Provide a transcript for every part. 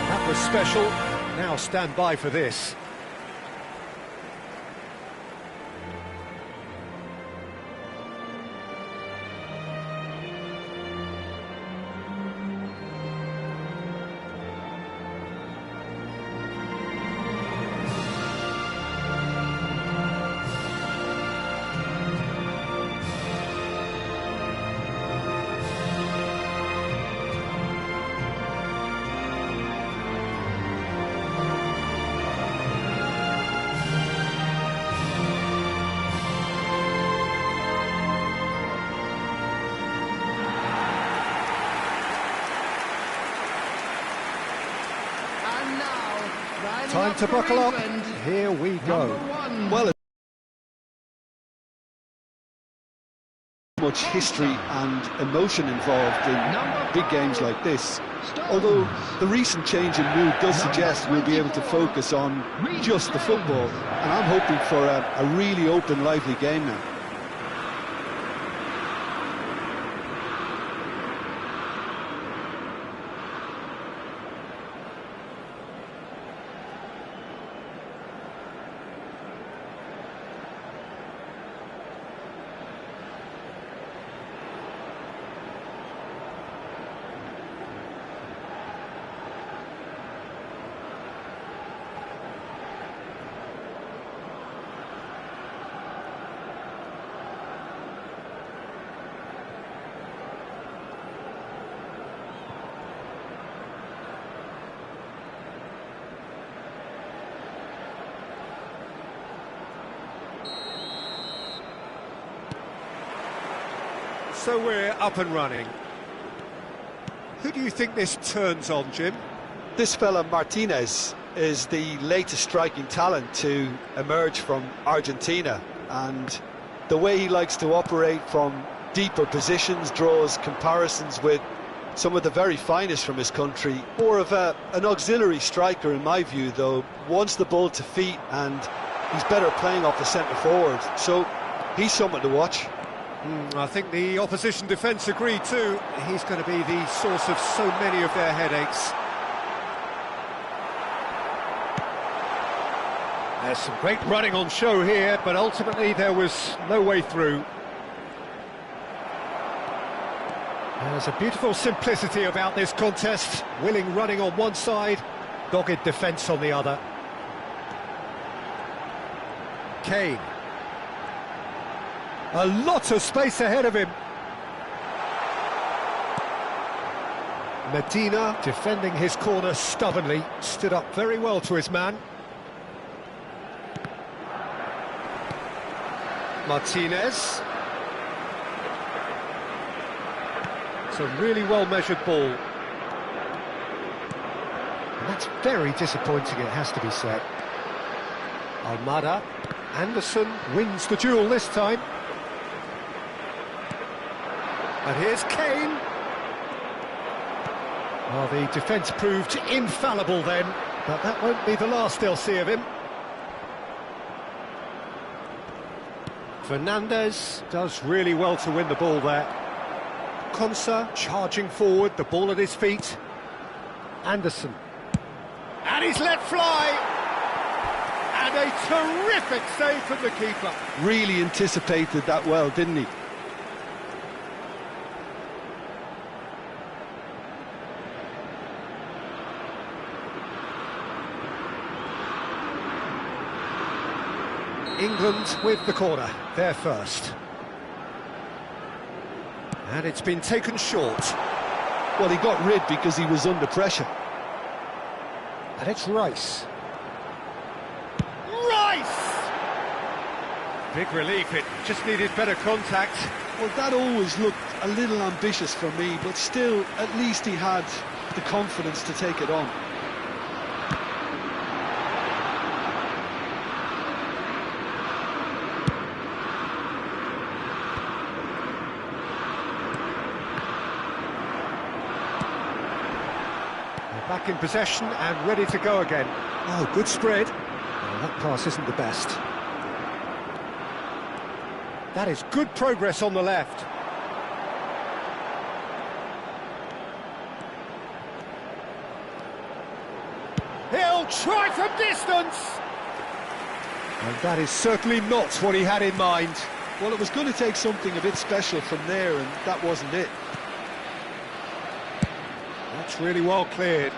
That was special. Now stand by for this. Time to buckle up. Here we go. Well, much history and emotion involved in big games like this. Although the recent change in mood does suggest we'll be able to focus on just the football. And I'm hoping for a really open, lively game now. So we're up and running. Who do you think this turns on, Jim? This fella Martinez is the latest striking talent to emerge from Argentina, and the way he likes to operate from deeper positions draws comparisons with some of the very finest from his country. More of an auxiliary striker in my view, though. Wants the ball to feet, and he's better playing off the centre forward, so he's someone to watch. I think the opposition defence agree too. He's going to be the source of so many of their headaches. There's some great running on show here, but ultimately there was no way through. There's a beautiful simplicity about this contest. Willing running on one side, dogged defence on the other. Kane. A lot of space ahead of him. Medina defending his corner stubbornly, stood up very well to his man. Martinez. It's a really well-measured ball. And that's very disappointing, it has to be said. Almada. Anderson wins the duel this time. And here's Kane. Well, the defence proved infallible then, but that won't be the last they'll see of him. Fernandez does really well to win the ball there. Konsa charging forward, the ball at his feet. Anderson. And he's let fly! And a terrific save from the keeper. Really anticipated that well, didn't he? England with the corner, they're first. And it's been taken short. Well, he got rid because he was under pressure. And it's Rice. Rice! Big relief, it just needed better contact. Well, that always looked a little ambitious for me, but still, at least he had the confidence to take it on. Back back in possession and ready to go again. Oh, good spread. Oh, that pass isn't the best. That is good progress on the left. He'll try from distance! And that is certainly not what he had in mind. Well, it was going to take something a bit special from there, and that wasn't it. That's really well cleared.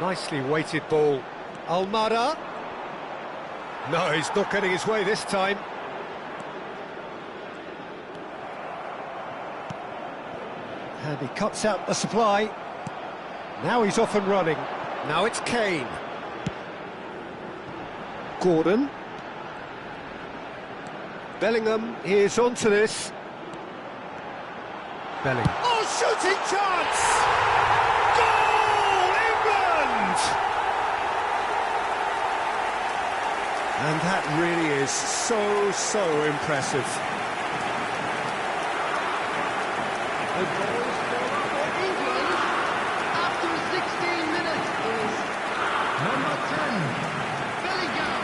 Nicely weighted ball. Almada. No, he's not getting his way this time. And he cuts out the supply. Now he's off and running. Now it's Kane. Gordon. Bellingham is onto this. Bellingham. Oh, shooting chance! Goal, England! And that really is so impressive. The goal scorer for England after 16 minutes is number 10, Bellingham.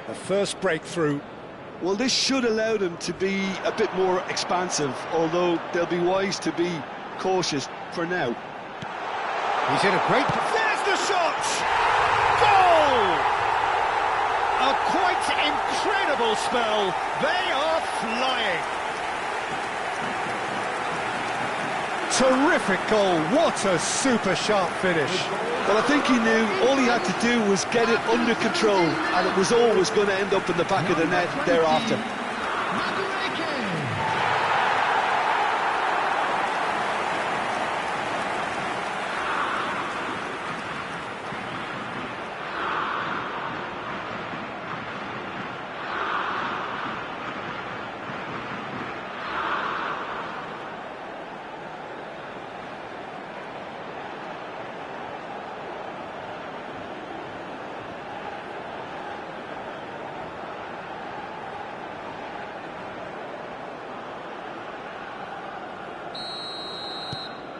The first breakthrough. Well, this should allow them to be a bit more expansive, although they'll be wise to be cautious for now. He's in a great... There's the shot! Goal! A quite incredible spell. They are flying. Terrific goal. What a super sharp finish. Well, I think he knew all he had to do was get it under control, and it was always going to end up in the back of the net thereafter.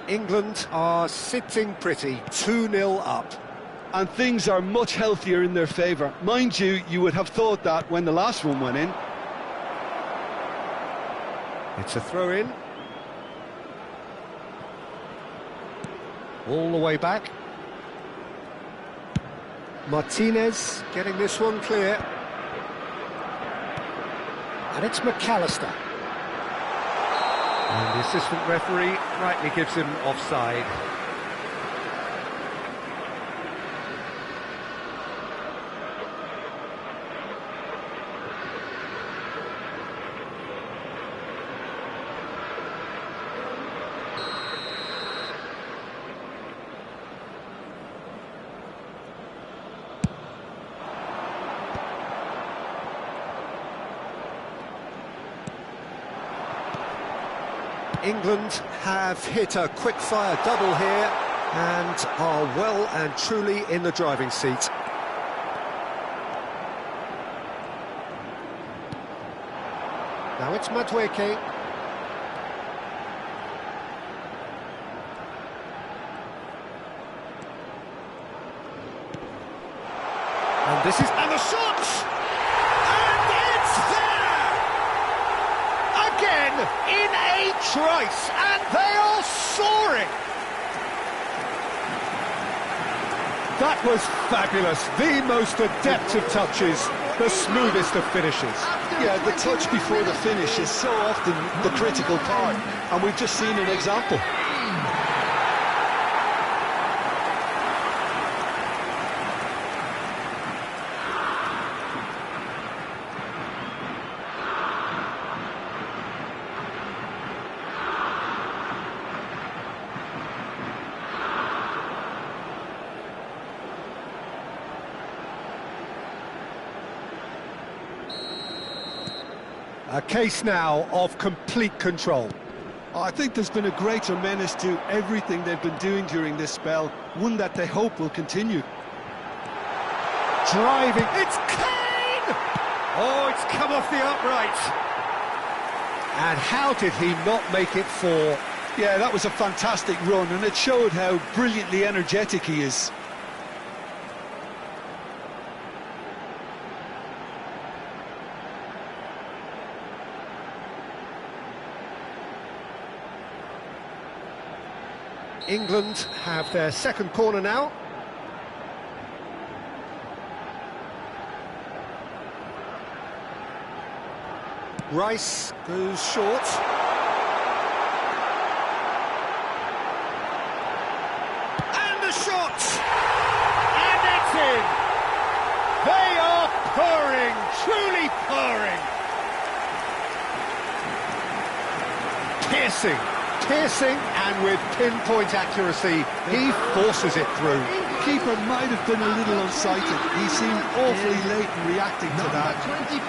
England are sitting pretty, 2-0 up. And things are much healthier in their favour. Mind you, you would have thought that when the last one went in. It's a throw-in. All the way back. Martinez getting this one clear. And it's McAllister. And the assistant referee rightly gives him offside. England have hit a quick-fire double here and are well and truly in the driving seat. Now it's Madueke. And this is... And the shot! And it's there! Again, in a trice, and they are soaring! That was fabulous. The most adept of touches, the smoothest of finishes. Yeah, the touch before the finish is so often the critical part, and we've just seen an example. A case now of complete control. I think there's been a greater menace to everything they've been doing during this spell, one that they hope will continue. Driving, it's Kane! Oh, it's come off the upright. And how did he not make it four? Yeah, that was a fantastic run, and it showed how brilliantly energetic he is. England have their second corner now. Rice goes short. And the shot! And it's in! They are purring, truly purring! Piercing, and with pinpoint accuracy, he forces it through. Keeper might have been a little unsighted. He seemed awfully late in reacting to that. Number 24,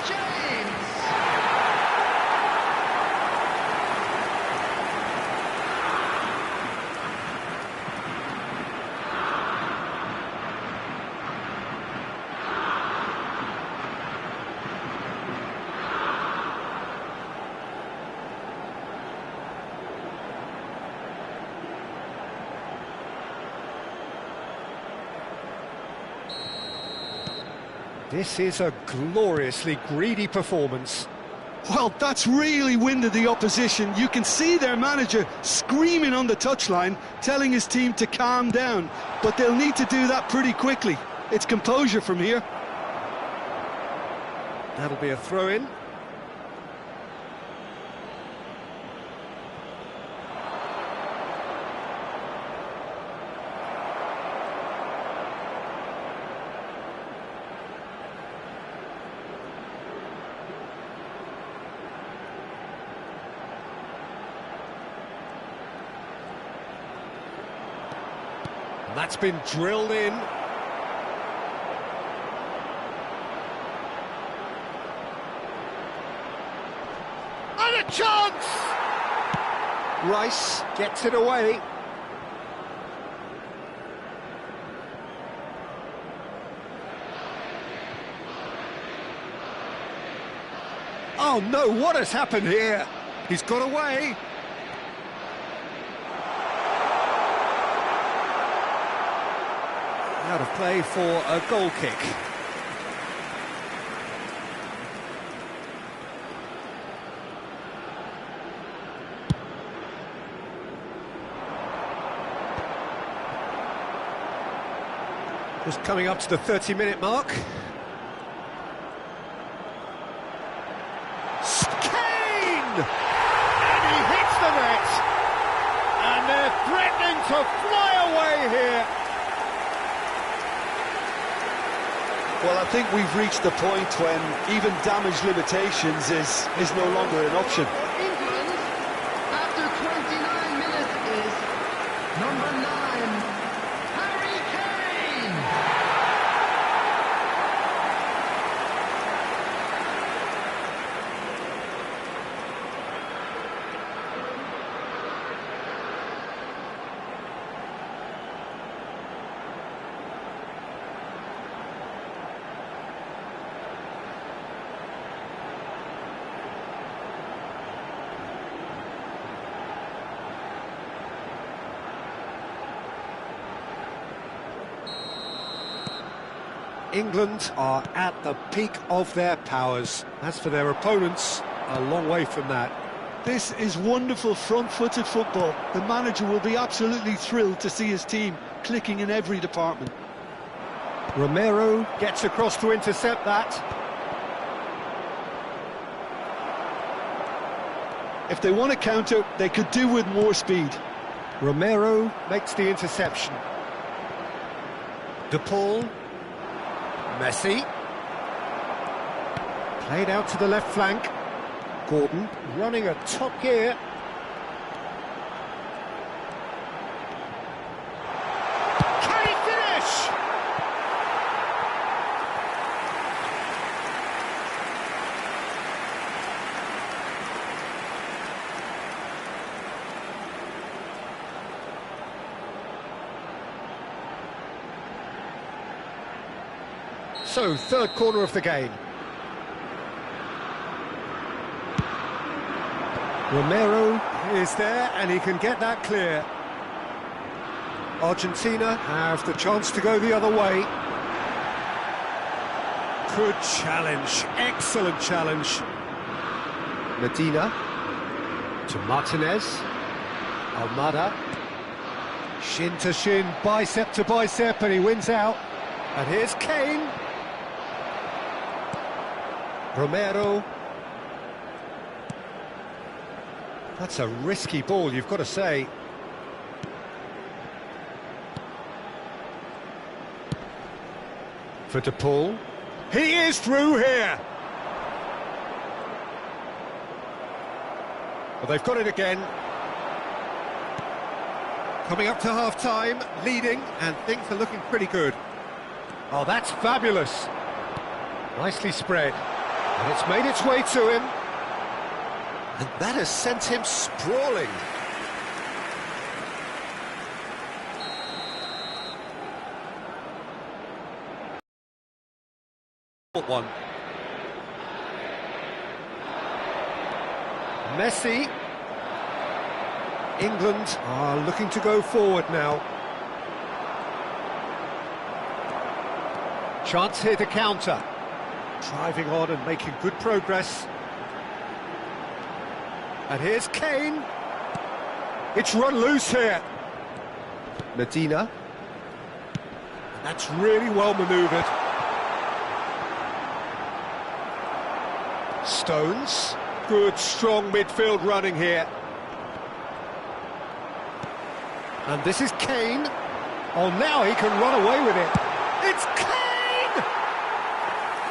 James. This is a gloriously greedy performance. Well, that's really winded the opposition. You can see their manager screaming on the touchline, telling his team to calm down. But they'll need to do that pretty quickly. It's composure from here. That'll be a throw-in. That's been drilled in. And a chance! Rice gets it away. Oh no, what has happened here? He's got away. Out of play for a goal kick. Just coming up to the 30-minute mark. Kane! And he hits the net! And they're threatening to fly away here. Well, I think we've reached the point when even damage limitations is no longer an option. England, after 29 minutes, is number 9, Harry Kane. England are at the peak of their powers. As for their opponents, a long way from that. This is wonderful front-footed football. The manager will be absolutely thrilled to see his team clicking in every department. Romero gets across to intercept that. If they want to counter, they could do with more speed. Romero makes the interception. De Paul. Messi. Played out to the left flank. Gordon running a top gear. Can he finish? So, third corner of the game. Romero is there, and he can get that clear. Argentina have the chance to go the other way. Good challenge, excellent challenge. Medina to Martinez. Almada. Shin to shin, bicep to bicep, and he wins out. And here's Kane. Romero. That's a risky ball, you've got to say. For De Paul. He is through here! Well, they've got it again. Coming up to half-time, leading, and things are looking pretty good. Oh, that's fabulous. Nicely spread. And it's made its way to him. And that has sent him sprawling. One. Messi. England are looking to go forward now. Chance here to counter. Driving on and making good progress. And here's Kane. It's run loose here. Medina. That's really well manoeuvred. Stones. Good, strong midfield running here. And this is Kane. Oh, now he can run away with it. It's Kane!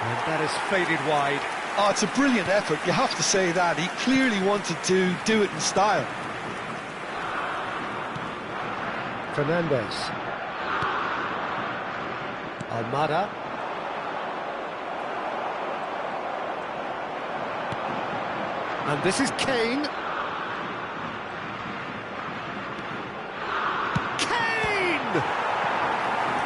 And that has faded wide. Oh, it's a brilliant effort, you have to say that. He clearly wanted to do it in style. Fernandez. Almada. And this is Kane. Kane!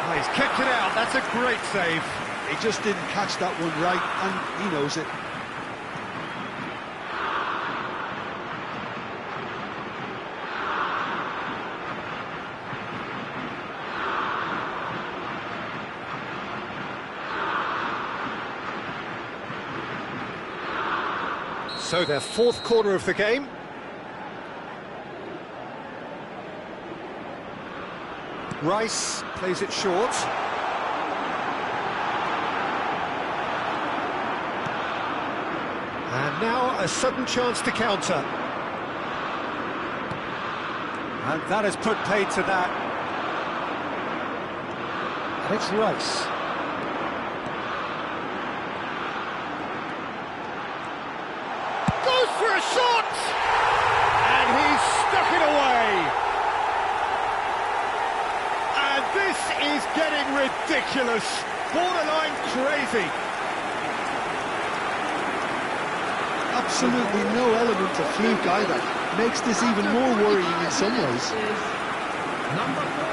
Oh, he's kept it out, that's a great save. He just didn't catch that one right, and he knows it. So their fourth corner of the game. Rice plays it short. And now a sudden chance to counter. And that has put paid to that. And it's Rice. Goes for a shot! And he's stuck it away. And this is getting ridiculous. Borderline crazy. Absolutely no element of fluke either. Makes this even more worrying in some ways. Number 4.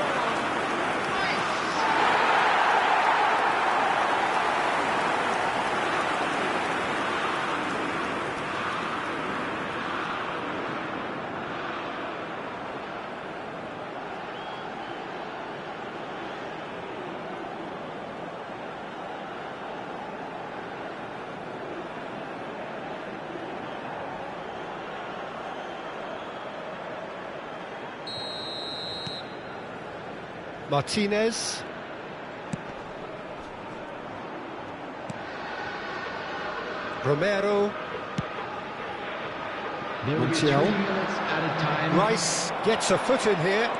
Martinez. Romero. Montiel. Rice gets a foot in here.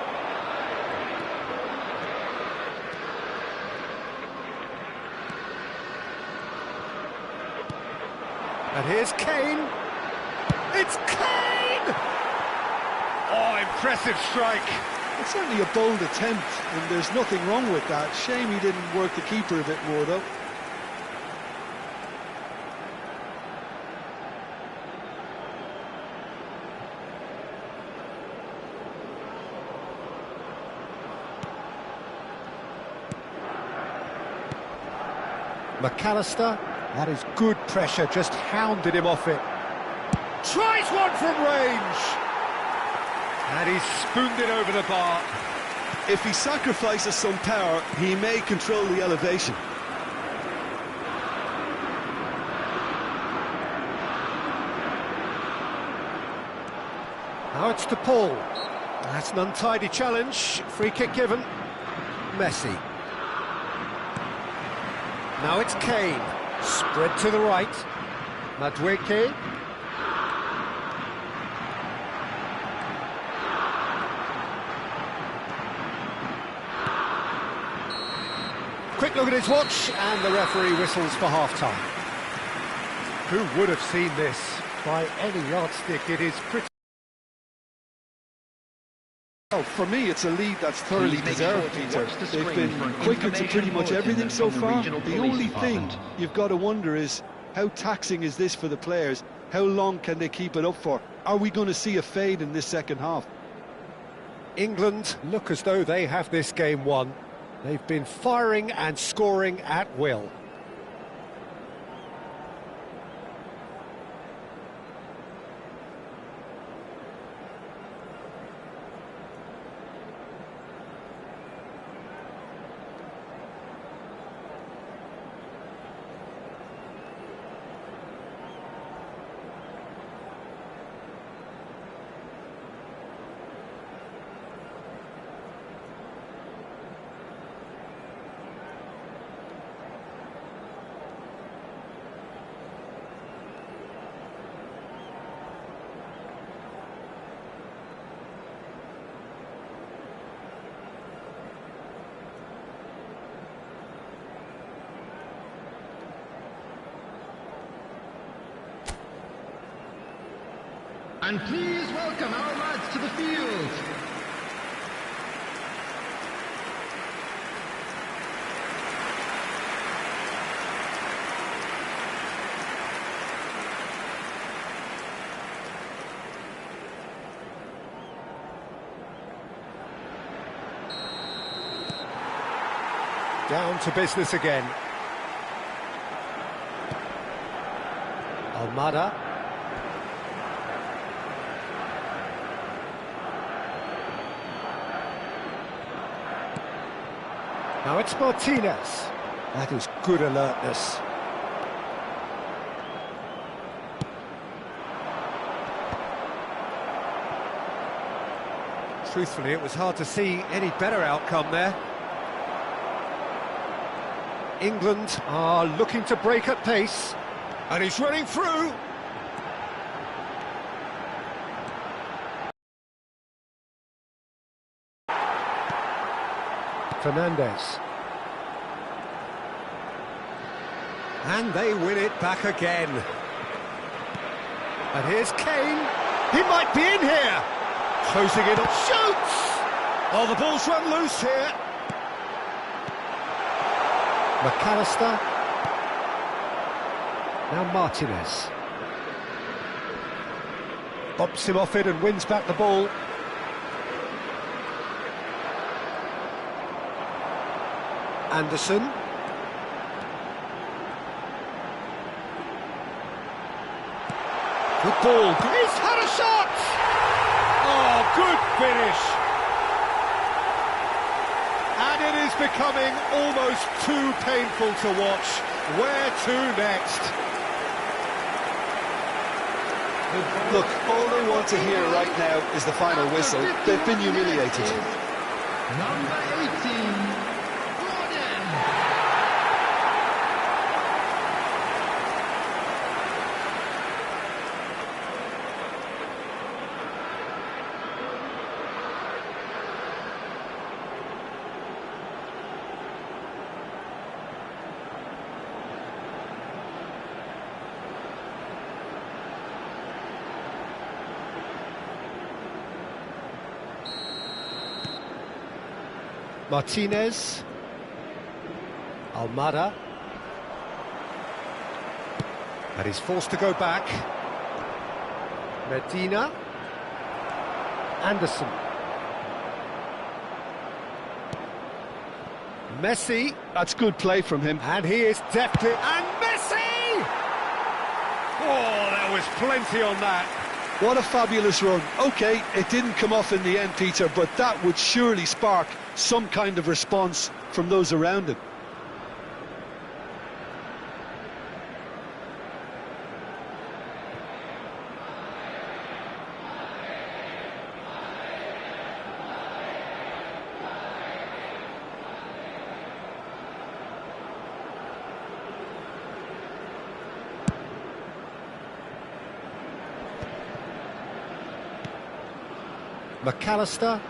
And here's Kane. It's Kane! Oh, impressive strike. It's certainly a bold attempt, and there's nothing wrong with that. Shame he didn't work the keeper a bit more, though. McAllister, that is good pressure, just hounded him off it. Tries one from range! And he's spooned it over the bar. If he sacrifices some power, he may control the elevation. Now it's to Paul. That's an untidy challenge. Free kick given. Messi. Now it's Kane. Spread to the right. Madueke. Quick look at his watch, and the referee whistles for half-time. Who would have seen this? By any yardstick, it is pretty... Oh, for me, it's a lead that's thoroughly deserved, Peter. They've been quick into pretty much everything so far. The only thing you've got to wonder is, how taxing is this for the players? How long can they keep it up for? Are we going to see a fade in this second half? England look as though they have this game won. They've been firing and scoring at will. And please welcome our lads to the field. Down to business again. Almada. Now it's Martinez. That is good alertness. Truthfully, it was hard to see any better outcome there. England are looking to break at pace. And he's running through. Fernandez. And they win it back again. And here's Kane. He might be in here. Closing it up. Shoots! Oh, the ball's run loose here. McAllister. Now Martinez. Bumps him off it and wins back the ball. Anderson. Good ball. He's had a shot! Oh, good finish. And it is becoming almost too painful to watch. Where to next? Look, all they want to hear right now is the final whistle. They've been humiliated. Number 18. Martinez. Almada. And he's forced to go back. Medina. Anderson. Messi, That's good play from him. and he is deftly... And Messi! Oh, there was plenty on that. What a fabulous run. OK, it didn't come off in the end, Peter, but that would surely spark some kind of response from those around him. McAllister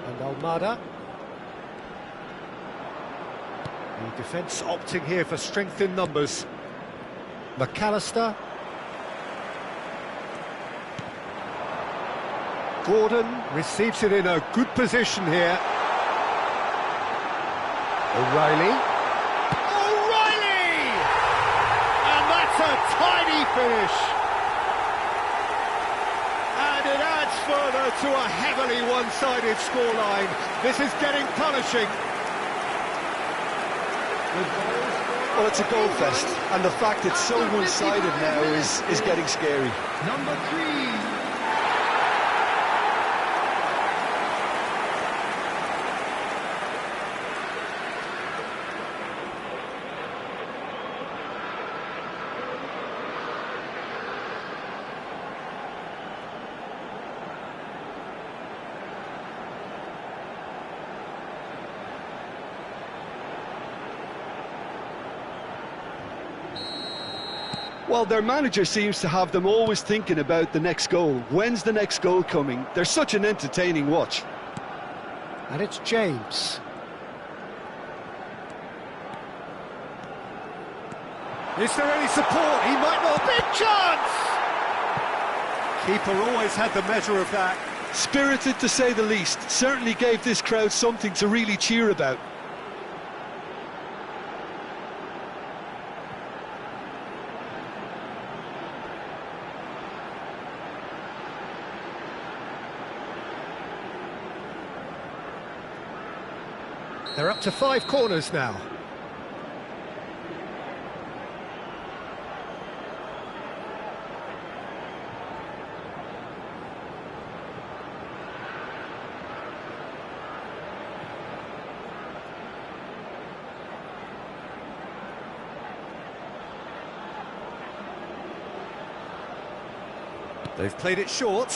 and Almada. The defence opting here for strength in numbers. McAllister. Gordon receives it in a good position here. O'Reilly. O'Reilly! And that's a tidy finish. And it adds further to a heavily one-sided scoreline. This is getting punishing. Well, it's a goal fest, and the fact it's so one-sided now is getting scary. Number 3. Well, their manager seems to have them always thinking about the next goal. When's the next goal coming? They're such an entertaining watch. And it's James. Is there any support? He might not. Big chance! Keeper always had the measure of that. Spirited, to say the least. Certainly gave this crowd something to really cheer about. They're up to 5 corners now. They've played it short.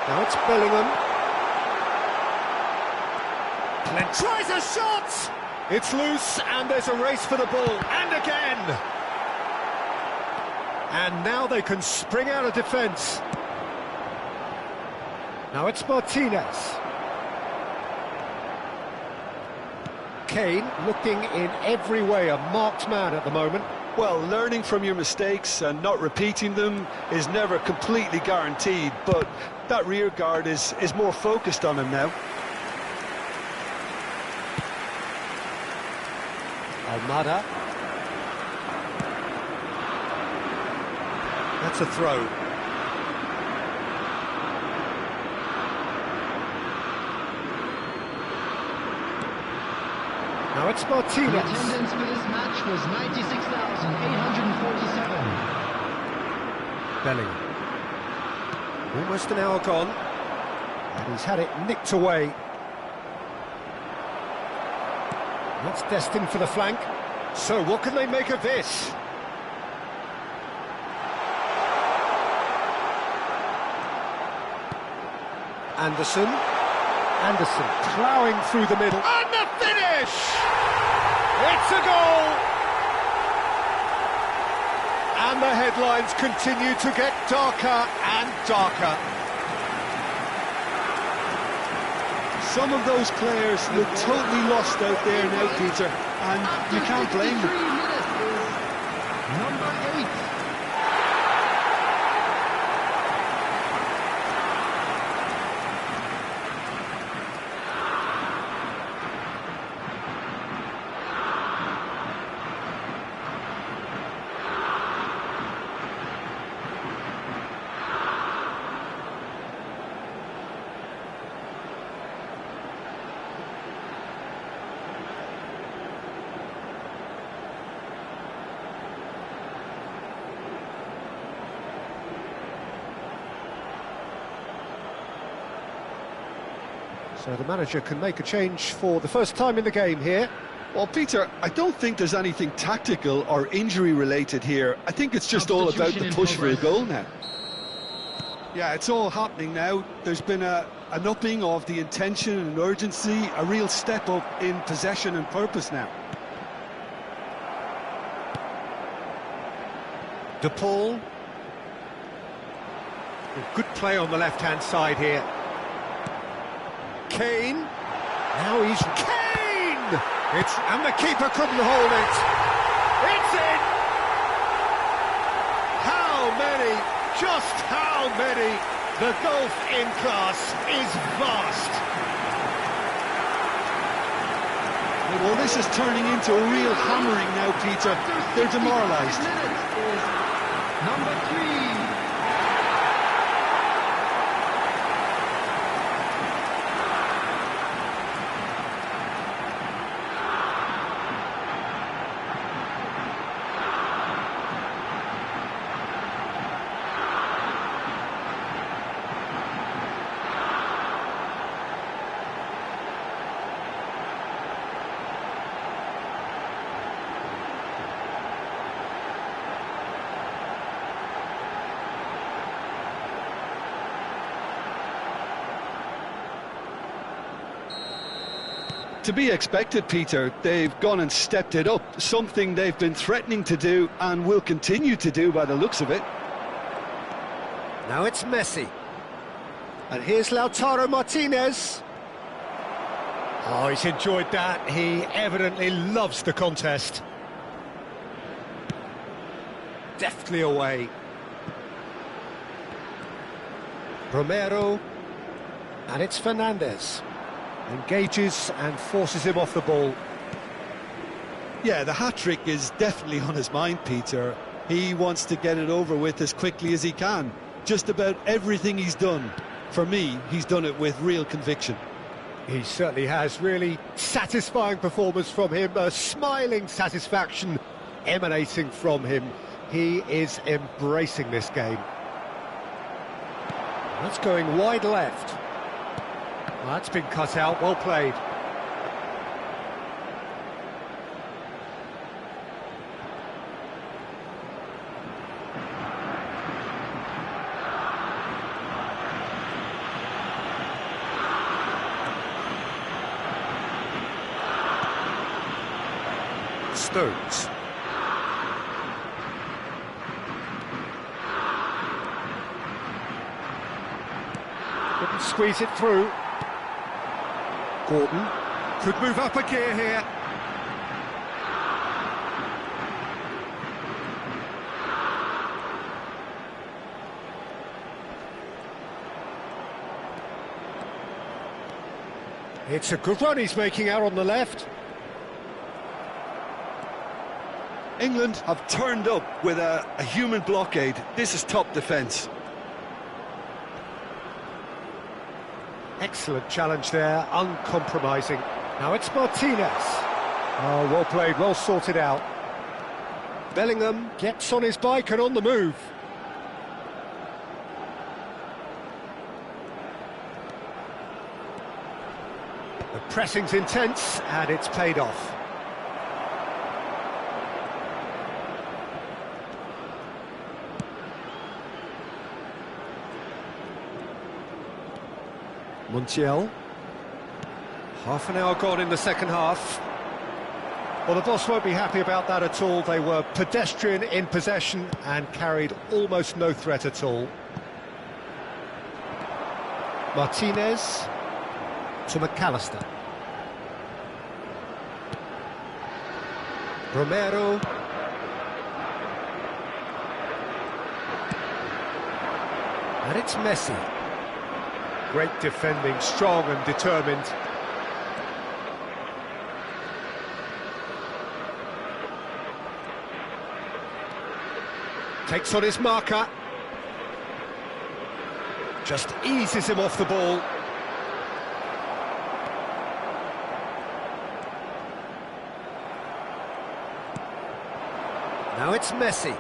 Now it's Bellingham. Tries a shot! It's loose, and there's a race for the ball, and again! And now they can spring out of defence. Now it's Martinez. Kane looking in every way a marked man at the moment. Well, learning from your mistakes and not repeating them is never completely guaranteed, but that rear guard is more focused on him now. Almada. That's a throw. Now it's Martinez. The attendance for this match was 96,847. Bellingham. Almost an hour gone. And he's had it nicked away. That's destined for the flank. So what can they make of this? Anderson ploughing through the middle. And the finish! It's a goal! And the headlines continue to get darker and darker. Some of those players look totally lost out there now, Peter, and you can't blame them. Number 8. So the manager can make a change for the first time in the game here. Well, Peter, I don't think there's anything tactical or injury related here. I think it's just all about the push for a goal now. Yeah, it's all happening now. There's been an upping of the intention and urgency, a real step up in possession and purpose now. De Paul. Good play on the left-hand side here. Kane. Now he's... Kane! And the keeper couldn't hold it. It's in! How many, just how many? The gulf in class is vast. Well, this is turning into a real hammering now, Peter. They're demoralised. Number 3. To be expected, Peter. They've gone and stepped it up, something they've been threatening to do and will continue to do by the looks of it. Now it's Messi. And here's Lautaro Martinez. Oh, he's enjoyed that. He evidently loves the contest. Deftly away. Romero. And it's Fernandez. Engages and forces him off the ball. Yeah, the hat-trick is definitely on his mind, Peter. He wants to get it over with as quickly as he can. Just about everything he's done, for me, he's done it with real conviction. He certainly has. Really satisfying performance from him. A smiling satisfaction emanating from him. He is embracing this game. That's going wide left. Well, that's been cut out. Well played. Stones. Couldn't squeeze it through. Gordon could move up a gear here. It's a good run he's making out on the left. England have turned up with a human blockade. This is top defence. Excellent challenge there, uncompromising. Now it's Martinez. Oh, well played, well sorted out. Bellingham gets on his bike and on the move. The pressing's intense and it's paid off. Montiel. Half an hour gone in the second half. Well, the boss won't be happy about that at all. They were pedestrian in possession and carried almost no threat at all. Martinez to McAllister. Romero. And it's Messi. Great defending, strong and determined. Takes on his marker. Just eases him off the ball. Now it's Messi.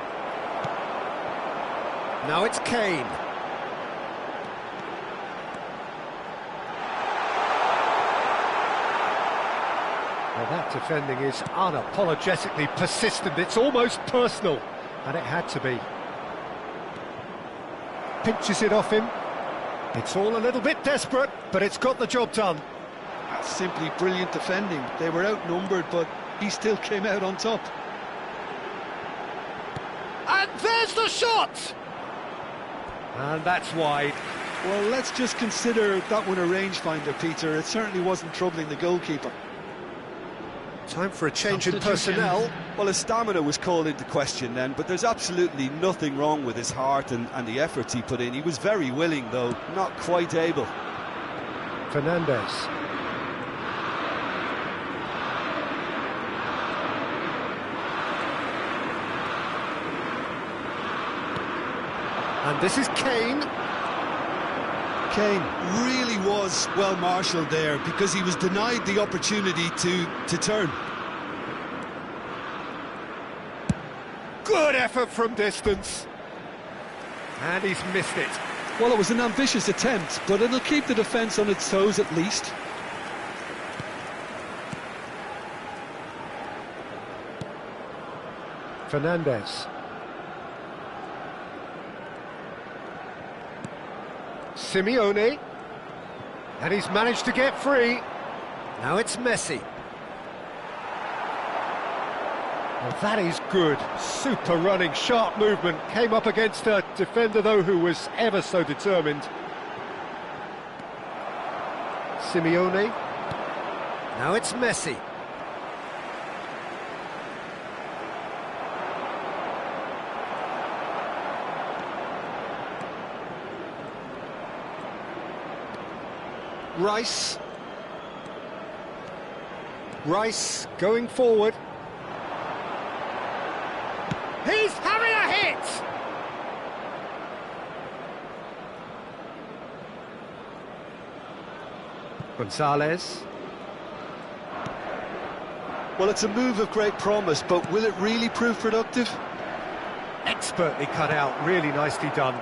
Now it's Kane. Well, that defending is unapologetically persistent. It's almost personal, and it had to be. Pinches it off him. It's all a little bit desperate, but it's got the job done. That's simply brilliant defending. They were outnumbered, but he still came out on top. And there's the shot! And that's wide. Well, let's just consider that one a rangefinder, Peter. It certainly wasn't troubling the goalkeeper. Time for a change in personnel. Well, his stamina was called into question then, but there's absolutely nothing wrong with his heart and the efforts he put in. He was very willing, though, not quite able. Fernandez. And this is Kane. Kane really was well marshalled there because he was denied the opportunity to turn. Good effort from distance. And he's missed it. Well, it was an ambitious attempt, but it'll keep the defence on its toes at least. Fernandez. Simeone, and he's managed to get free. Now it's Messi. Well, that is good. Super running, sharp movement. Came up against a defender, though, who was ever so determined. Simeone. Now it's Messi. Rice going forward. He's having a hit! Gonzalez. Well, it's a move of great promise, but will it really prove productive? Expertly cut out, really nicely done.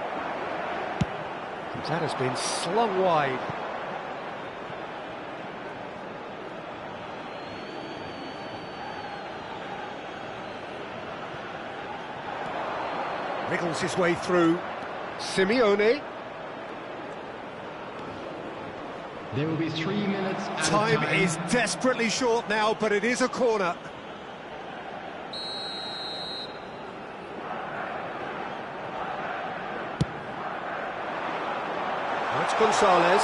That has been slung wide. Wriggles his way through. Simeone. There will be 3 minutes. Time is desperately short now, but it is a corner. That's Gonzalez.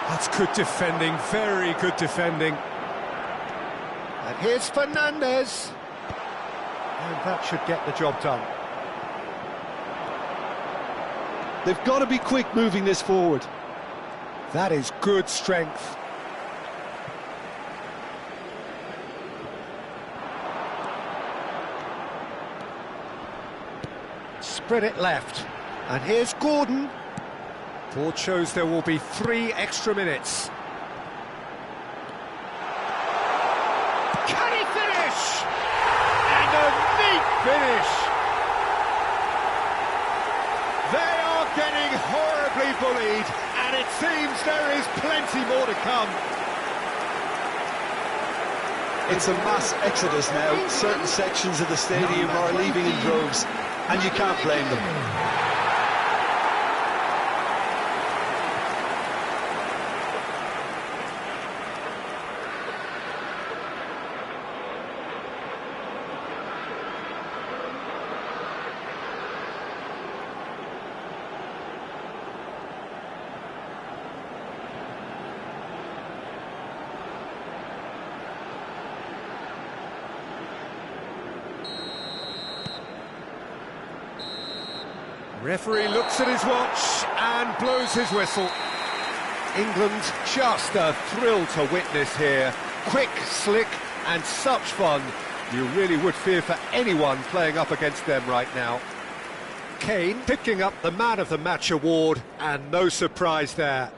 That's good defending, very good defending. And here's Fernandez. And that should get the job done. They've got to be quick moving this forward. That is good strength. Spread it left. And here's Gordon. Board shows there will be 3 extra minutes. Can he finish? And a neat finish. They are getting horribly bullied, and it seems there is plenty more to come. It's a mass exodus now. Certain sections of the stadium are leaving in droves, and you can't blame them. Referee looks at his watch and blows his whistle. England just a thrill to witness here. Quick, slick and such fun. You really would fear for anyone playing up against them right now. Kane picking up the Man of the Match award, and no surprise there.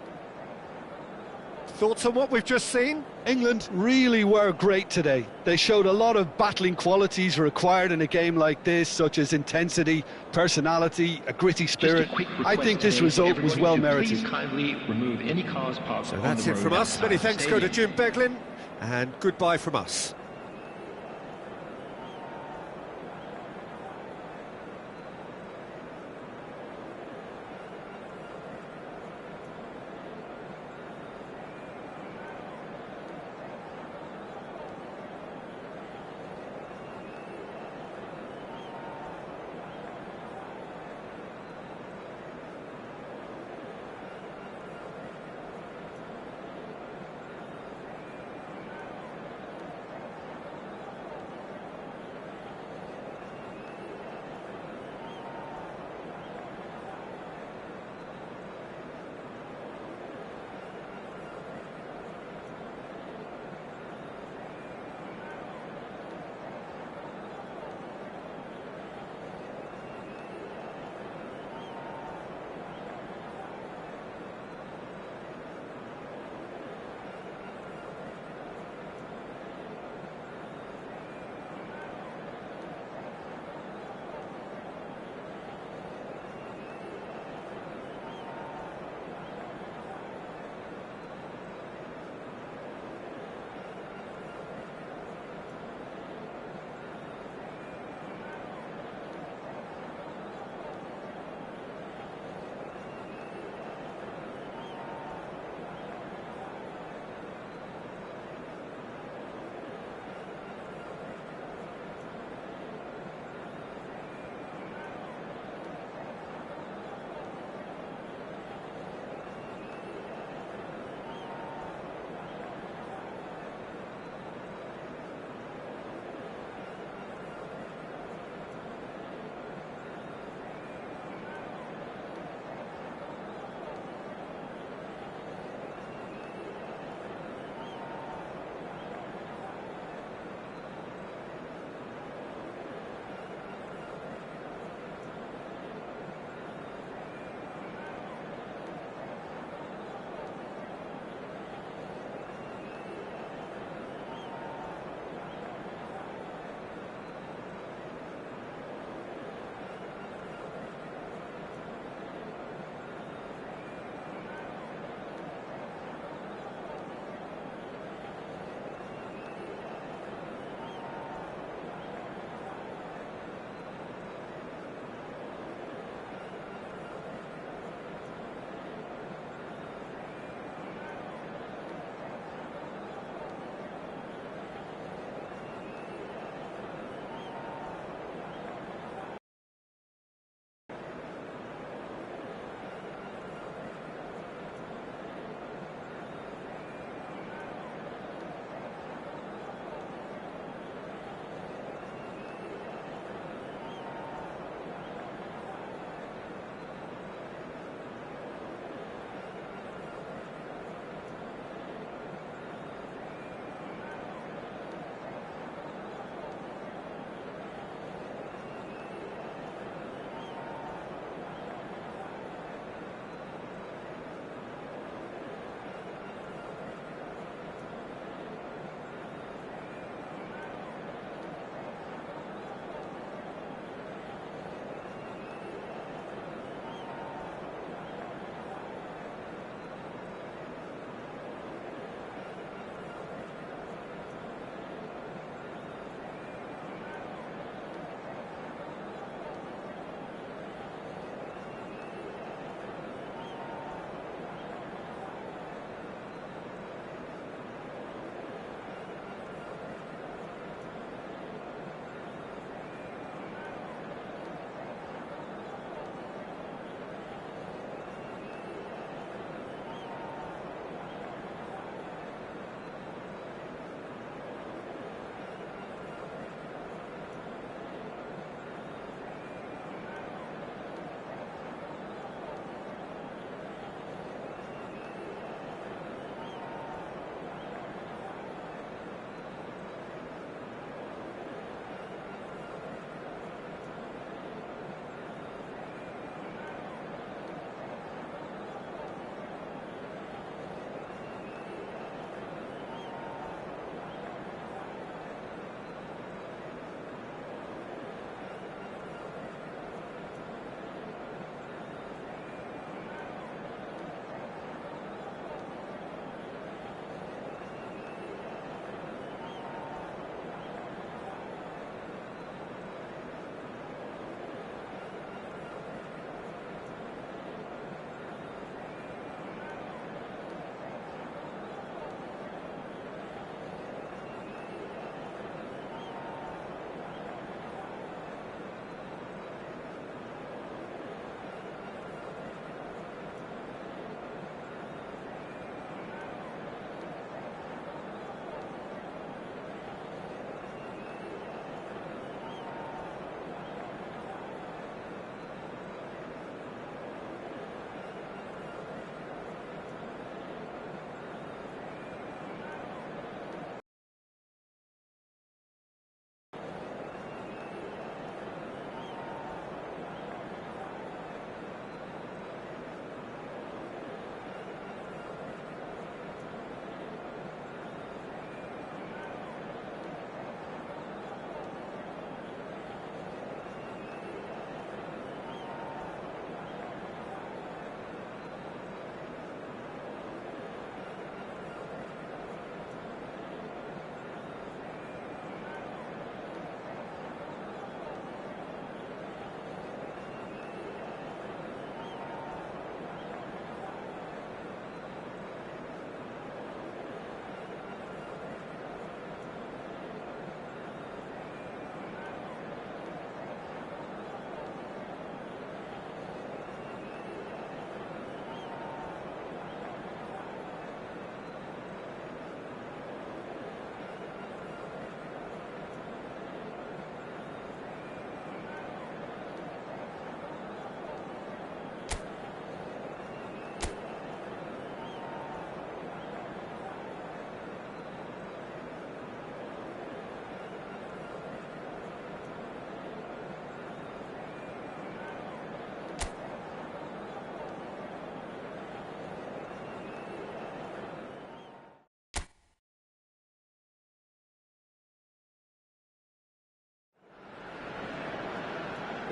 Thoughts on what we've just seen? England really were great today. They showed a lot of battling qualities required in a game like this, such as intensity, personality, a gritty spirit. I think this result was well merited. Please kindly remove any cars parked So on that's the it road from us. outside Many the thanks go to stadium. Jim Beglin. And goodbye from us.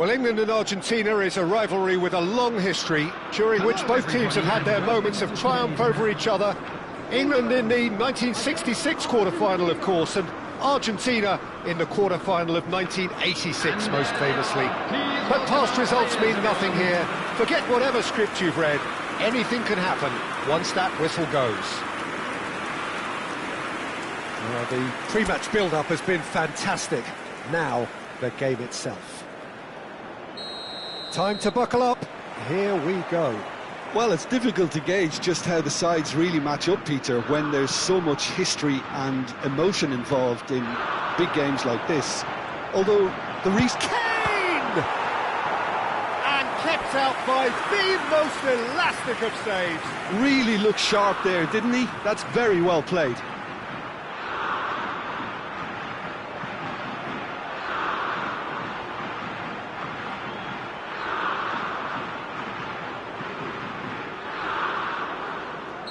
Well, England and Argentina is a rivalry with a long history, during which both teams have had their moments of triumph over each other. England in the 1966 quarter-final, of course, and Argentina in the quarter-final of 1986, most famously. But past results mean nothing here. Forget whatever script you've read. Anything can happen once that whistle goes. Well, the pre-match build-up has been fantastic. Now, the game itself. Time to buckle up. Here we go. Well, it's difficult to gauge just how the sides really match up, Peter, when there's so much history and emotion involved in big games like this. Although the Kane! And kept out by the most elastic of saves. really looked sharp there, didn't he? That's very well played.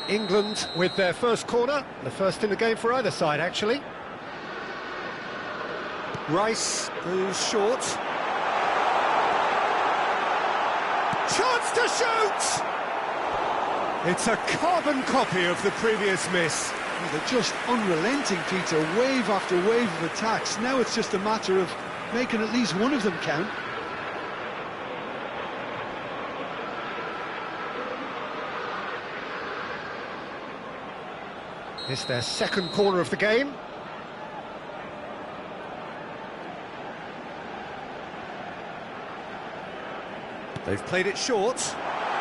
England with their first corner, the first in the game for either side, actually. Rice goes short. Chance to shoot! It's a carbon copy of the previous miss. They're just unrelenting, Peter, wave after wave of attacks. Now it's just a matter of making at least one of them count. It's their second corner of the game. They've played it short.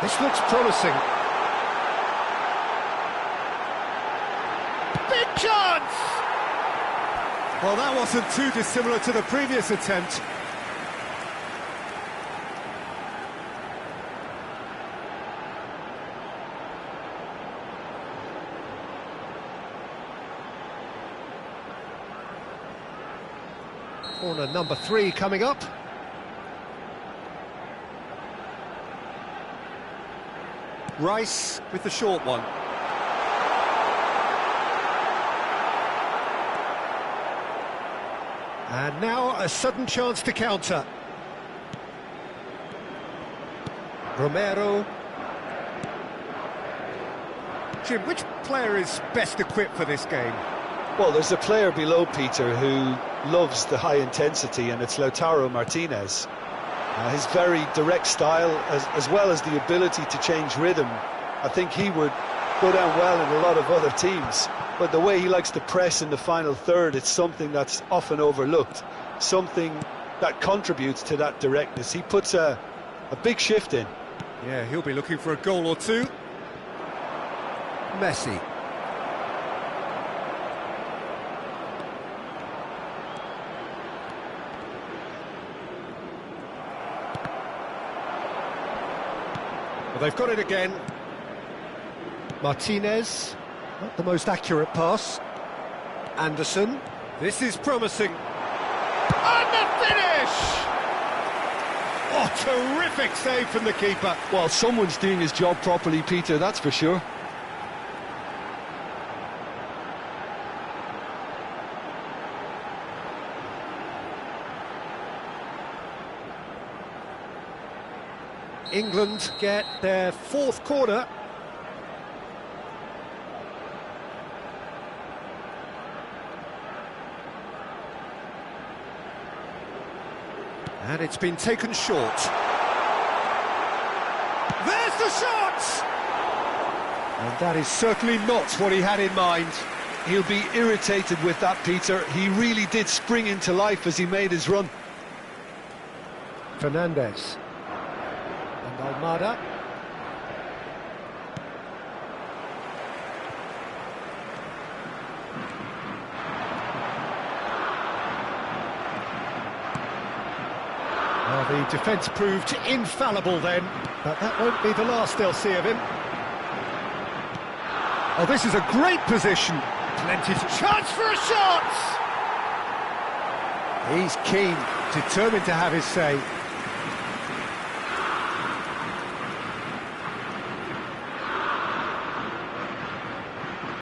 This looks promising. Big chance! Well, that wasn't too dissimilar to the previous attempt. Corner number 3 coming up. Rice with the short one. And now a sudden chance to counter. Romero. Jim, which player is best equipped for this game? Well, there's a player below Peter who loves the high intensity, and it's Lautaro Martinez. His very direct style, as well as the ability to change rhythm, I think he would go down well in a lot of other teams. But the way he likes to press in the final third, it's something that's often overlooked, something that contributes to that directness. He puts a big shift in. Yeah, he'll be looking for a goal or two. Messi. Well, they've got it again. Martinez, not the most accurate pass. Anderson, this is promising. And the finish! Oh, terrific save from the keeper. Well, someone's doing his job properly, Peter, that's for sure. England get their fourth corner. And it's been taken short. There's the shot! And that is certainly not what he had in mind. He'll be irritated with that, Peter. He really did spring into life as he made his run. Fernandez. And Almada. Well, the defence proved infallible then, but that won't be the last they'll see of him. Oh, this is a great position. Plenty of chance for a shot! He's keen, determined to have his say.